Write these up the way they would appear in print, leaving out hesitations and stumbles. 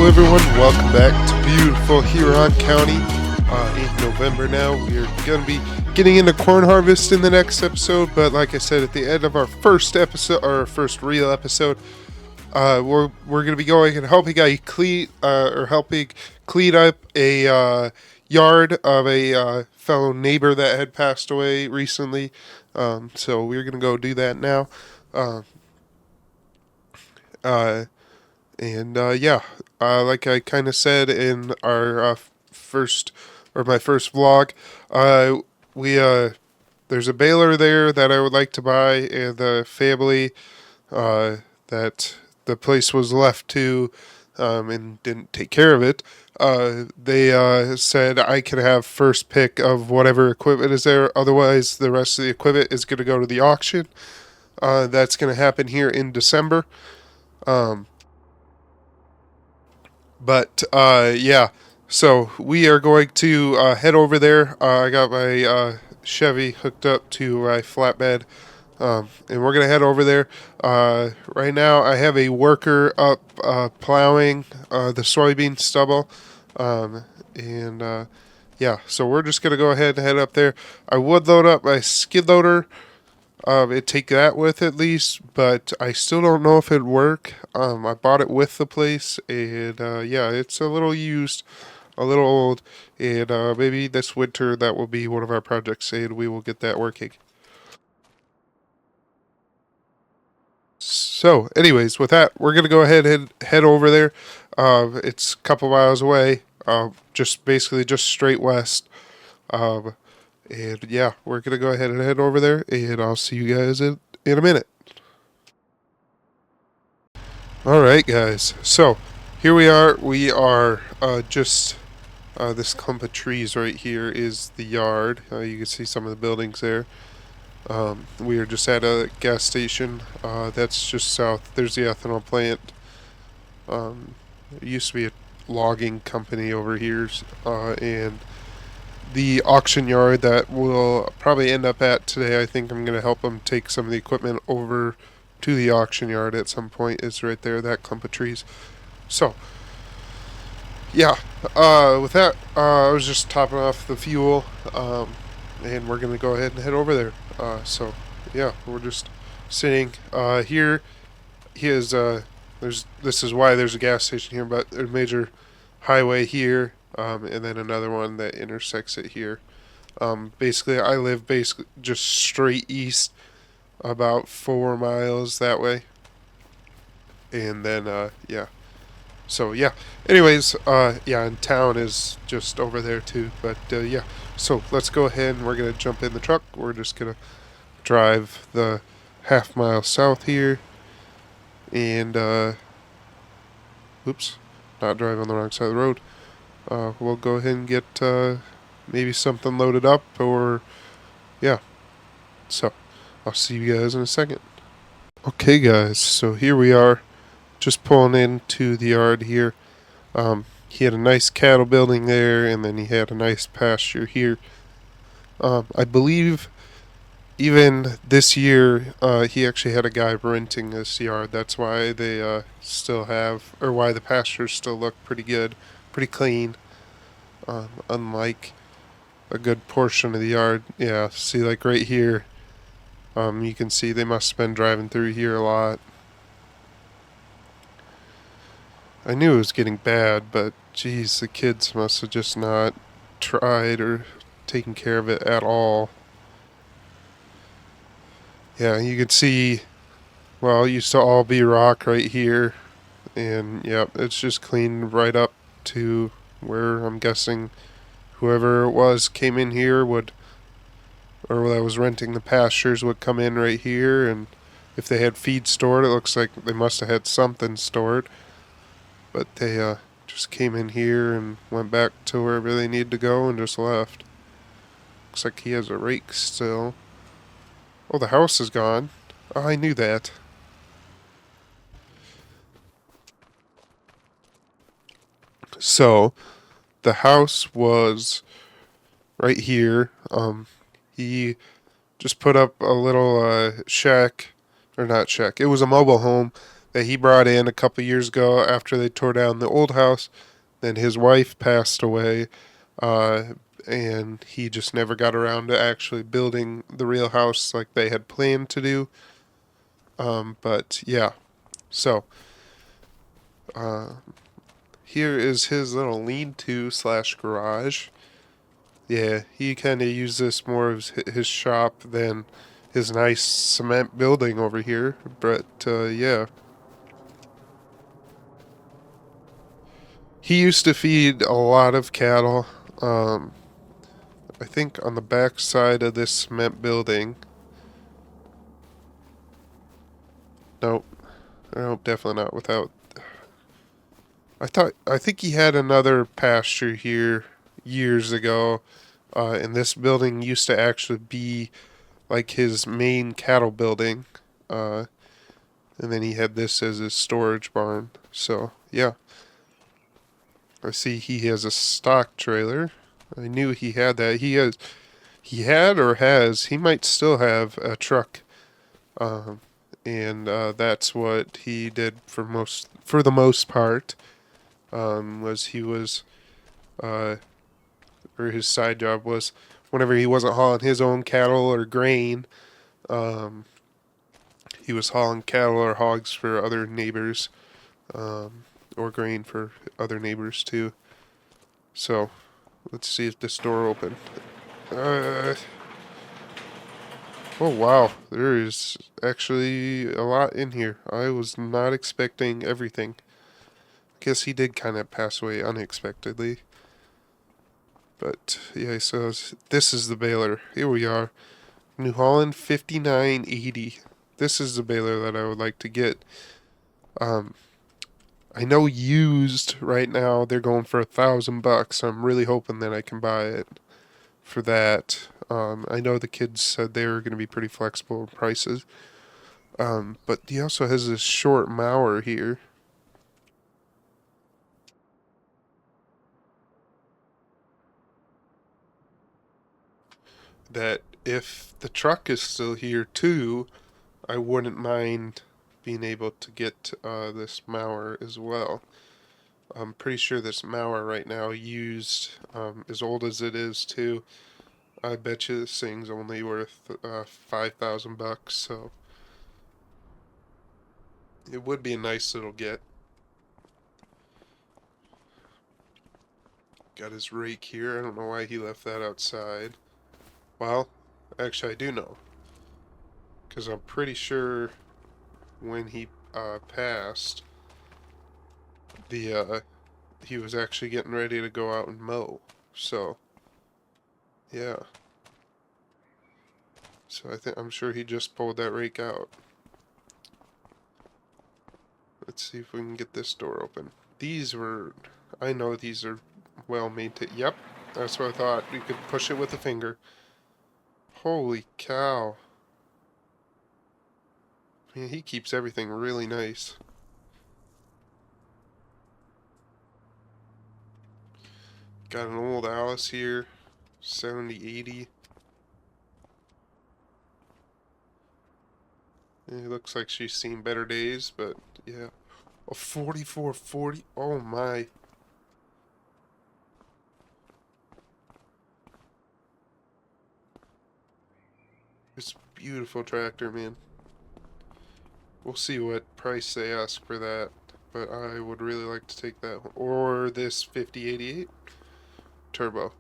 Hello everyone, welcome back to beautiful Huron County. In November now, we're going to be getting into corn harvest in the next episode, but like I said at the end of our first episode, our first real episode, we're going to be going and helping helping clean up a yard of a fellow neighbor that had passed away recently. So we're going to go do that now. Uh, uh, like I kind of said in our my first vlog, we there's a baler there that I would like to buy, and the family that the place was left to and didn't take care of it. They said I could have first pick of whatever equipment is there. Otherwise, the rest of the equipment is going to go to the auction. That's going to happen here in December. Um, yeah, so we are going to head over there. I got my Chevy hooked up to my flatbed, and we're going to head over there. Right now, I have a worker up plowing the soybean stubble, yeah, so we're just going to go ahead and head up there. I would load up my skid loader. It'd take that with at least, but I still don't know if it'd work. I bought it with the place, and yeah, it's a little used, a little old, and maybe this winter that will be one of our projects, and we will get that working. So, anyways, with that, we're gonna go ahead and head over there. It's a couple miles away, just basically just straight west. Um, and yeah, we're going to go ahead and head over there, and I'll see you guys in a minute. Alright, guys. So, here we are. We are just, this clump of trees right here is the yard. You can see some of the buildings there. We are just at a gas station. That's just south. There's the ethanol plant. There used to be a logging company over here, and the auction yard that we'll probably end up at today. I think I'm going to help them take some of the equipment over to the auction yard at some point. Is right there, that clump of trees. So, yeah, with that, I was just topping off the fuel, and we're going to go ahead and head over there. So, yeah, we're just sitting here. This is why there's a gas station here, but there's a major highway here. And then another one that intersects it here. Basically, I live just straight east, about 4 miles that way. And then, yeah. So, yeah. Anyways, yeah, and town is just over there too. But, yeah. So, let's go ahead and we're going to jump in the truck. We're just going to drive the half-mile south here. And, oops. Not drive on the wrong side of the road. We'll go ahead and get maybe something loaded up, or yeah. So I'll see you guys in a second. Okay, guys, so here we are, just pulling into the yard here. He had a nice cattle building there, and then he had a nice pasture here. I believe even this year he actually had a guy renting this yard. That's why they still have, or why the pastures still look pretty good. Pretty clean, unlike a good portion of the yard. Yeah, see, like right here, you can see they must have been driving through here a lot. I knew it was getting bad, but geez, the kids must have just not tried or taken care of it at all. Yeah, you can see, well, it used to all be rock right here, and yep, it's just cleaned right up to where I'm guessing whoever it was came in here would, or that was renting the pastures would come in right here, and if they had feed stored, it looks like they must have had something stored, but they just came in here and went back to wherever they needed to go and just left. Looks like he has a rake still. Oh, the house is gone. Oh, I knew that. So, the house was right here. He just put up a little shack, or not shack. It was a mobile home that he brought in a couple years ago after they tore down the old house. Then his wife passed away, uh, and he just never got around to actually building the real house like they had planned to do. But yeah, so uh, here is his little lean-to slash garage. Yeah, he kind of used this more as his shop than his nice cement building over here. But yeah, he used to feed a lot of cattle. Um, I think on the back side of this cement building. Nope, nope, definitely not. Without, I think he had another pasture here years ago. And this building used to actually be like his main cattle building. Uh, and then he had this as his storage barn. So yeah, I see he has a stock trailer. I knew he had that. He had or has. He might still have a truck. Um, and that's what he did for the most part. Was he was uh, or his side job was whenever he wasn't hauling his own cattle or grain. Um, he was hauling cattle or hogs for other neighbors, um, or grain for other neighbors too. So let's see if this door open. Uh, oh wow, there is actually a lot in here. I was not expecting everything. Guess he did kind of pass away unexpectedly. But yeah, so this is the baler. Here we are. New Holland 5980. This is the baler that I would like to get. Um, I know used right now they're going for $1,000. I'm really hoping that I can buy it for that. I know the kids said they were going to be pretty flexible in prices. But he also has this short mower here that if the truck is still here too, I wouldn't mind being able to get this mower as well. I'm pretty sure this mower right now used, as old as it is too. I bet you this thing's only worth $5,000, so it would be a nice little get. Got his rake here. I don't know why he left that outside. Well, actually I do know, because I'm pretty sure when he passed, the he was actually getting ready to go out and mow. So yeah. So I'm sure he just pulled that rake out. Let's see if we can get this door open. I know these are well maintained. Yep, that's what I thought. You could push it with a finger. Holy cow. Man, he keeps everything really nice. Got an old Alice here, 7080. It looks like she's seen better days, but yeah. A 4440. Oh my. It's a beautiful tractor, man. We'll see what price they ask for that, but I would really like to take that one. Or this 5088 turbo.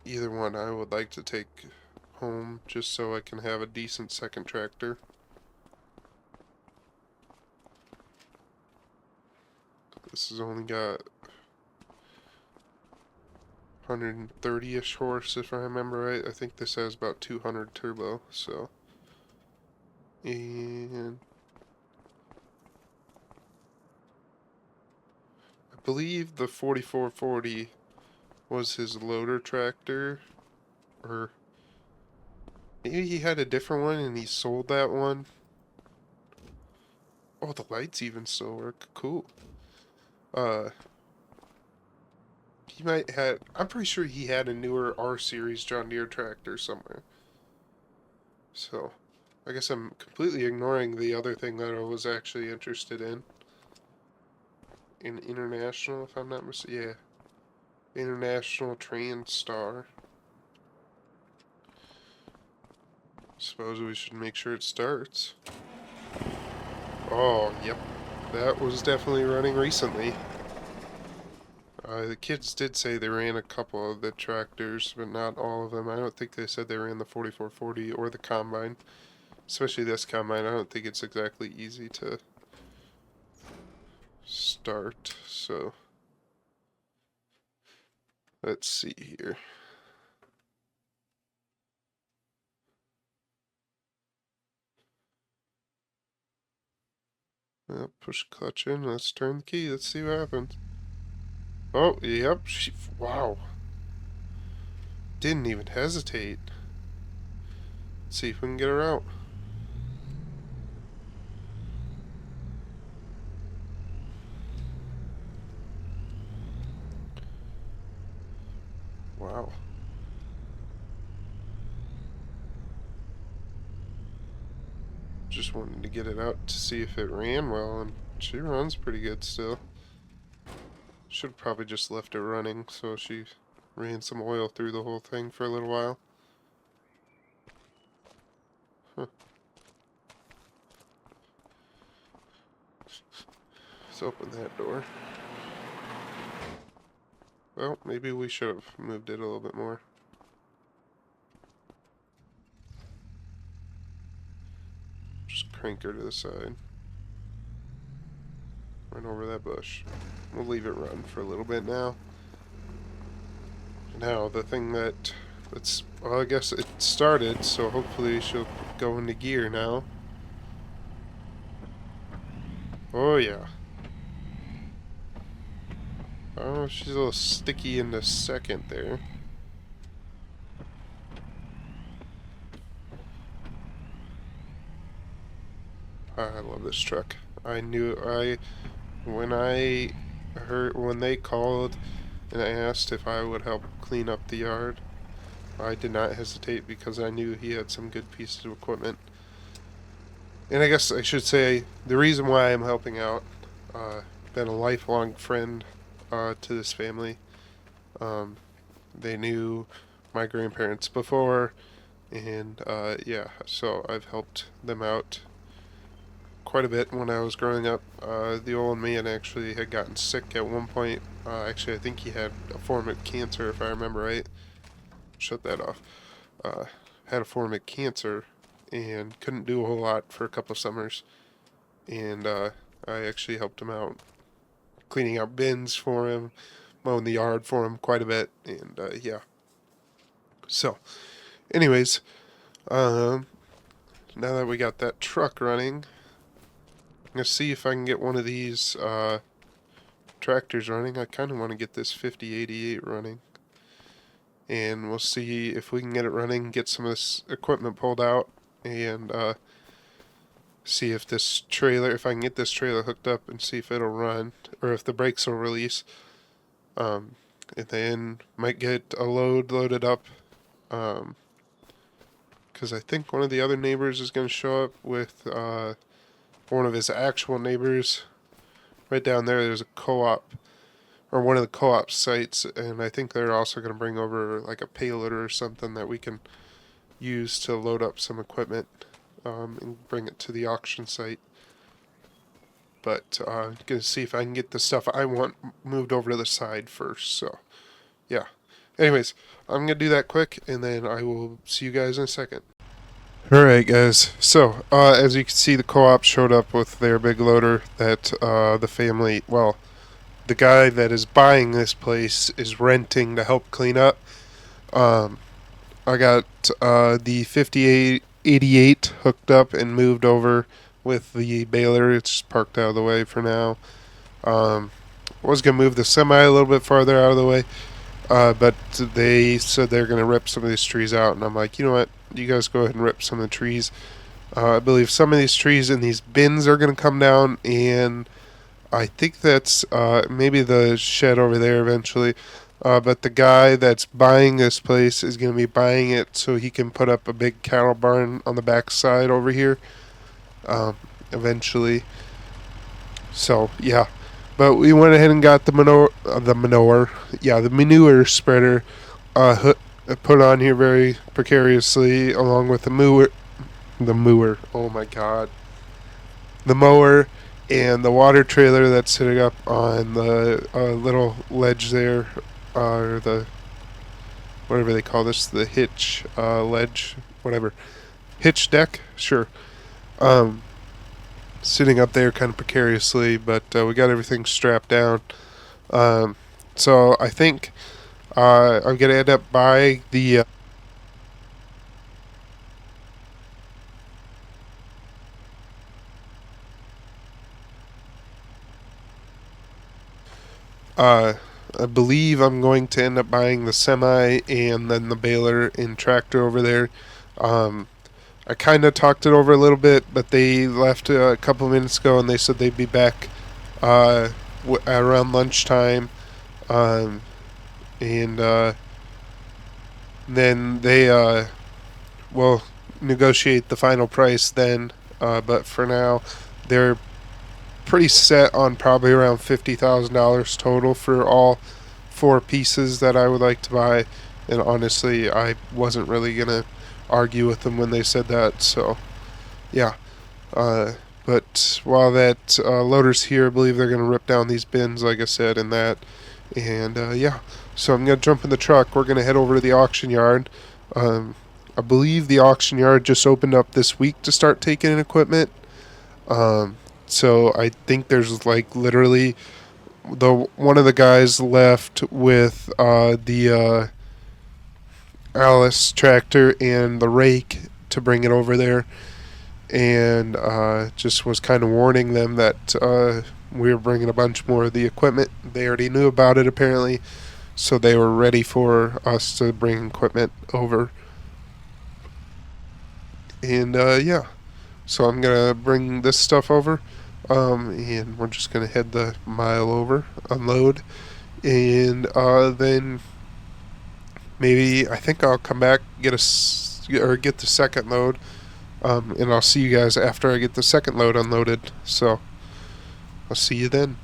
Either one I would like to take home just so I can have a decent second tractor. This has only got 130-ish horse if I remember right. I think this has about 200 turbo, so. And I believe the 4440 was his loader tractor, or maybe he had a different one and he sold that one. Oh, the lights even still work. Cool. Uh, he might have. I'm pretty sure he had a newer R series John Deere tractor somewhere. So, I guess I'm completely ignoring the other thing that I was actually interested in. In international, if I'm not mistaken. Yeah. International Train Star. Suppose we should make sure it starts. Oh, yep. That was definitely running recently. The kids did say they ran a couple of the tractors, but not all of them. I don't think they said they ran the 4440 or the combine. Especially this combine, I don't think it's exactly easy to start. So, let's see here. Well, push clutch in, let's turn the key, let's see what happens. Oh, yep, wow. Didn't even hesitate. Let's see if we can get her out. Wow. Just wanted to get it out to see if it ran well, and she runs pretty good still. Should probably just left it running, so she ran some oil through the whole thing for a little while. Huh. Let's open that door. Well, maybe we should have moved it a little bit more. Just crank her to the side. Run over that bush. We'll leave it run for a little bit now. Now, the thing that's, well, I guess it started, so hopefully she'll go into gear now. Oh, yeah. Oh, she's a little sticky in the second there. I love this truck. When they called and I asked if I would help clean up the yard, I did not hesitate because I knew he had some good pieces of equipment. And I guess I should say the reason why I'm helping out, been a lifelong friend to this family. They knew my grandparents before, and yeah, so I've helped them out quite a bit when I was growing up. The old man actually had gotten sick at one point. Actually, I think he had a form of cancer, if I remember right. Shut that off. Had a form of cancer and couldn't do a whole lot for a couple of summers. And I actually helped him out, cleaning out bins for him, mowing the yard for him quite a bit. And yeah. So, anyways, now that we got that truck running, I'm going to see if I can get one of these tractors running. I kind of want to get this 5088 running. And we'll see if we can get it running, get some of this equipment pulled out, and see if if I can get this trailer hooked up and see if it'll run, or if the brakes will release. And then might get a load loaded up, because I think one of the other neighbors is going to show up with one of his actual neighbors. Right down there, there's a co-op, or one of the co-op sites, and I think they're also going to bring over like a payloader or something that we can use to load up some equipment and bring it to the auction site. But I'm going to see if I can get the stuff I want moved over to the side first. So, yeah. Anyways, I'm going to do that quick, and then I will see you guys in a second. Alright guys, so as you can see, the co-op showed up with their big loader that the family, well, the guy that is buying this place is renting to help clean up. I got the 5888 hooked up and moved over with the baler. It's parked out of the way for now. I was going to move the semi a little bit farther out of the way, but they said they're going to rip some of these trees out, and I'm like, you know what, you guys go ahead and rip some of the trees. I believe some of these trees in these bins are going to come down, and I think that's maybe the shed over there eventually. But the guy that's buying this place is going to be buying it so he can put up a big cattle barn on the back side over here eventually. So yeah, but we went ahead and got the manure spreader put on here very precariously, along with the mower. Oh my god, the mower and the water trailer that's sitting up on the little ledge there, or the whatever they call this, the hitch ledge, whatever, hitch deck, sure. Um, Sitting up there kind of precariously, but we got everything strapped down. Um, so I think I'm gonna end up buying the. I believe I'm going to end up buying the semi and then the baler and tractor over there. Um, I kind of talked it over a little bit, but they left a couple of minutes ago and they said they'd be back around lunchtime. Um, and then they will negotiate the final price then. But for now, they're pretty set on probably around $50,000 total for all four pieces that I would like to buy. And honestly, I wasn't really gonna argue with them when they said that. So yeah. Uh, but while that loader's here, I believe they're gonna rip down these bins, like I said, and that. And yeah. So I'm gonna jump in the truck. We're gonna head over to the auction yard. Um, I believe the auction yard just opened up this week to start taking in equipment. Um, so I think there's like literally the one of the guys left with the Alice tractor and the rake to bring it over there, and just was kind of warning them that we were bringing a bunch more of the equipment. They already knew about it apparently, so they were ready for us to bring equipment over. And yeah, so I'm gonna bring this stuff over, and we're just gonna head the mile over, unload, and then maybe I think I'll come back get the second load, and I'll see you guys after I get the second load unloaded. So I'll see you then.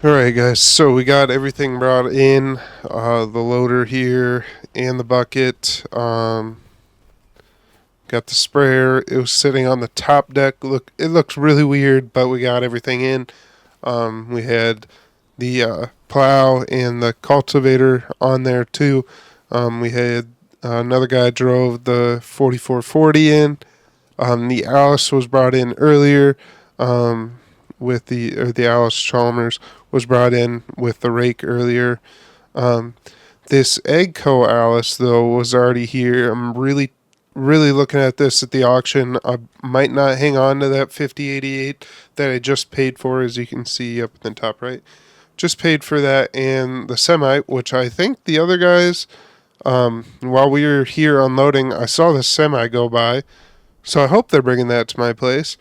Alright guys, so we got everything brought in, the loader here and the bucket. Got the sprayer. It was sitting on the top deck. It looks really weird, but we got everything in. We had the plow and the cultivator on there too. We had another guy drove the 4440 in. The Alice was brought in earlier, with the Alice Chalmers was brought in with the rake earlier. This Eggco Alice though was already here. I'm really looking at this at the auction. I might not hang on to that 5088 that I just paid for, as you can see up in the top right. Just paid for that and the semi, which I think the other guys, while we were here unloading, I saw the semi go by. So I hope they're bringing that to my place.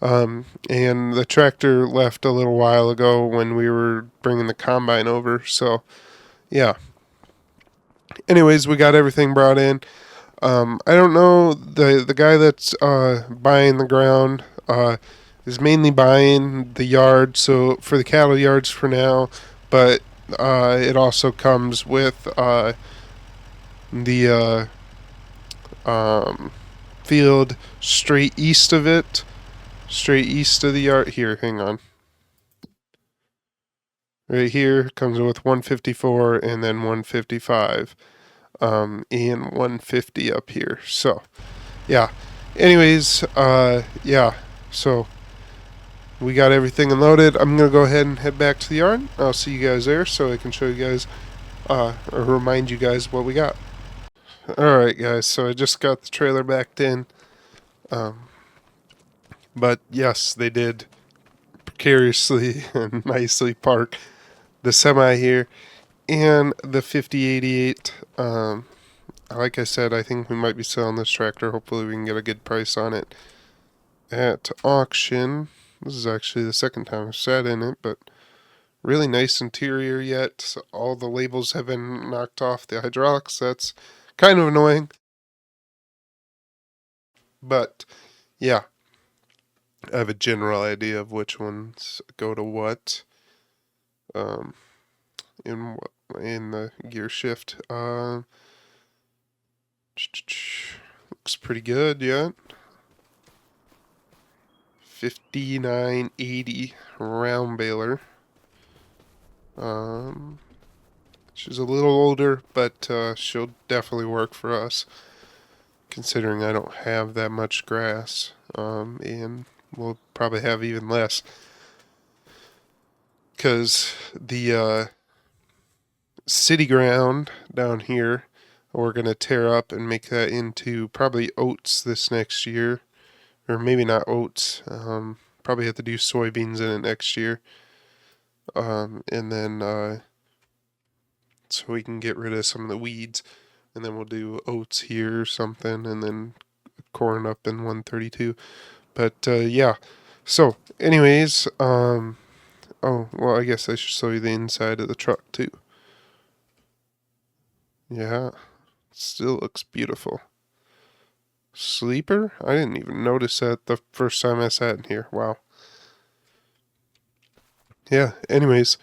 And the tractor left a little while ago when we were bringing the combine over. So yeah. Anyways, we got everything brought in. I don't know, the guy that's buying the ground is mainly buying the yard, so for the cattle yards for now, but it also comes with the field straight east of it, straight east of the yard. Here, hang on. Right here comes with 154 and then 155. And 150 up here. So, yeah. Anyways, yeah. So, we got everything unloaded. I'm going to go ahead and head back to the yard. I'll see you guys there so I can show you guys, or remind you guys what we got. Alright, guys. So, I just got the trailer backed in. But, yes, they did precariously and nicely park the semi here and the 5088. Like I said, I think we might be selling this tractor. Hopefully we can get a good price on it at auction. This is actually the second time I've sat in it, but really nice interior yet. So all the labels have been knocked off the hydraulics. That's kind of annoying. But yeah, I have a general idea of which ones go to what um, in the gear shift. Looks pretty good, yeah. 5980 round baler. She's a little older, but she'll definitely work for us, considering I don't have that much grass, and we'll probably have even less, because the city ground down here, we're going to tear up and make that into probably oats this next year, or maybe not oats, probably have to do soybeans in it next year, and then so we can get rid of some of the weeds, and then we'll do oats here or something, and then corn up in 132. But yeah, so anyways, oh well, I guess I should show you the inside of the truck too. Yeah, still looks beautiful. Sleeper? I didn't even notice that the first time I sat in here. Wow. Yeah, anyways,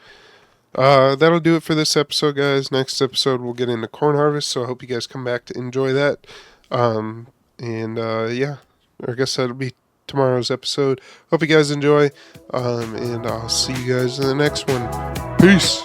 that'll do it for this episode, guys. Next episode, we'll get into corn harvest, so I hope you guys come back to enjoy that. And yeah, I guess that'll be tomorrow's episode. Hope you guys enjoy, and I'll see you guys in the next one. Peace.